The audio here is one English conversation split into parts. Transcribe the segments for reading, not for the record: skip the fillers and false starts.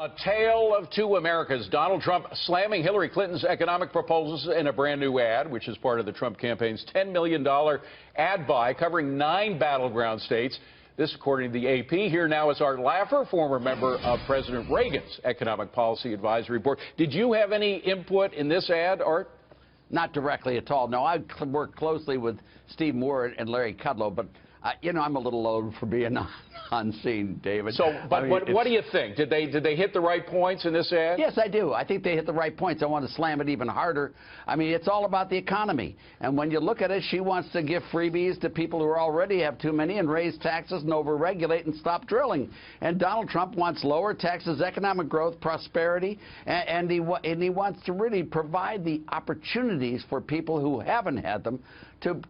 A tale of two Americas. Donald Trump slamming Hillary Clinton's economic proposals in a brand new ad, which is part of the Trump campaign's $10 million ad buy covering 9 battleground states. This, according to the AP. Here now is Art Laffer, former member of President Reagan's Economic Policy Advisory Board. Did you have any input in this ad, Art? Not directly at all. No, I worked closely with Steve Moore and Larry Kudlow, but you know, I'm a little old for being on scene, David. So, but what do you think? Did they hit the right points in this ad? Yes, I do. I think they hit the right points. I want to slam it even harder. I mean, it's all about the economy. And when you look at it, she wants to give freebies to people who already have too many and raise taxes and overregulate and stop drilling. And Donald Trump wants lower taxes, economic growth, prosperity, and he wants to really provide the opportunities for people who haven't had them to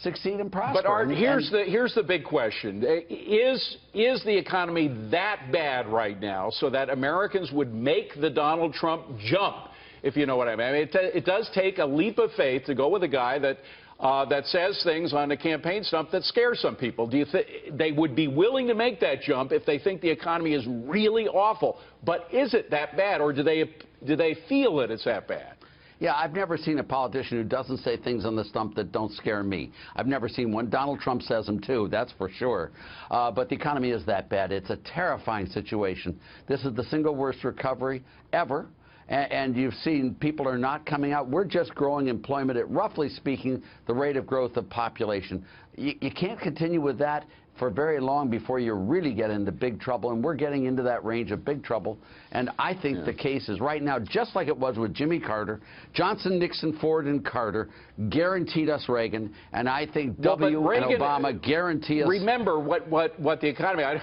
succeed and prosper. But Art, here's the big question: Is the economy that bad right now, so that Americans would make the Donald Trump jump? If you know what I mean. It does take a leap of faith to go with a guy that says things on a campaign stump that scare some people. Do you think they would be willing to make that jump if they think the economy is really awful? But is it that bad, or do they feel that it's that bad? Yeah, I've never seen a politician who doesn't say things on the stump that don't scare me. I've never seen one. Donald Trump says them, too, that's for sure. But the economy is that bad. It's a terrifying situation. This is the single worst recovery ever. And you've seen people are not coming out. We're just growing employment at, roughly speaking, the rate of growth of population. You can't continue with that for very long before you really get into big trouble, and we're getting into that range of big trouble. And I think the case is right now, just like it was with Jimmy Carter, Johnson, Nixon, Ford, and Carter guaranteed us Reagan, and I think Reagan, and Obama guarantee us. Remember what the economy, I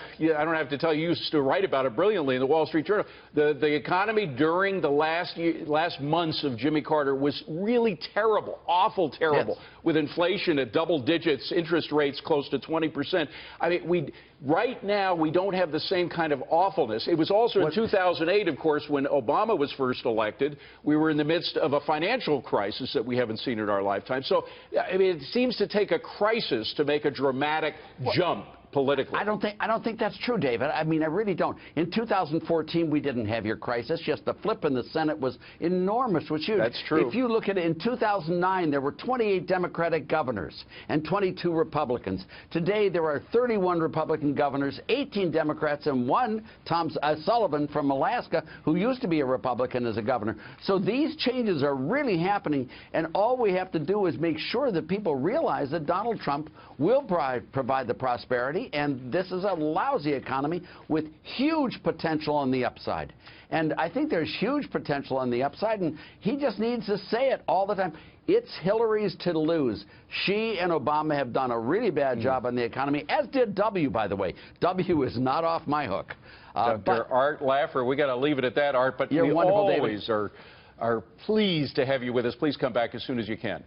don't have to tell you, used to write about it brilliantly in the Wall Street Journal. The economy during the last months of Jimmy Carter was really terrible, awful terrible, yes, with inflation at double digits, interest rates close to 20%. I mean, right now, we don't have the same kind of awfulness. It was also in 2008, of course, when Obama was first elected. We were in the midst of a financial crisis that we haven't seen in our lifetime. So, I mean, it seems to take a crisis to make a dramatic jump politically. I don't think that's true, David. I mean, I really don't. In 2014, we didn't have your crisis. Just the flip in the Senate was enormous, was huge. That's true. If you look at it, in 2009, there were 28 Democratic governors and 22 Republicans. Today, there are 31 Republican governors, 18 Democrats, and one, Tom Sullivan from Alaska, who used to be a Republican as a governor. So these changes are really happening, and all we have to do is make sure that people realize that Donald Trump will provide the prosperity. And this is a lousy economy with huge potential on the upside. And I think there's huge potential on the upside, and he just needs to say it all the time. It's Hillary's to lose. She and Obama have done a really bad job on the economy, as did W, by the way. W is not off my hook. Dr. Art Laffer, we got to leave it at that, Art. But we always are pleased to have you with us. Please come back as soon as you can.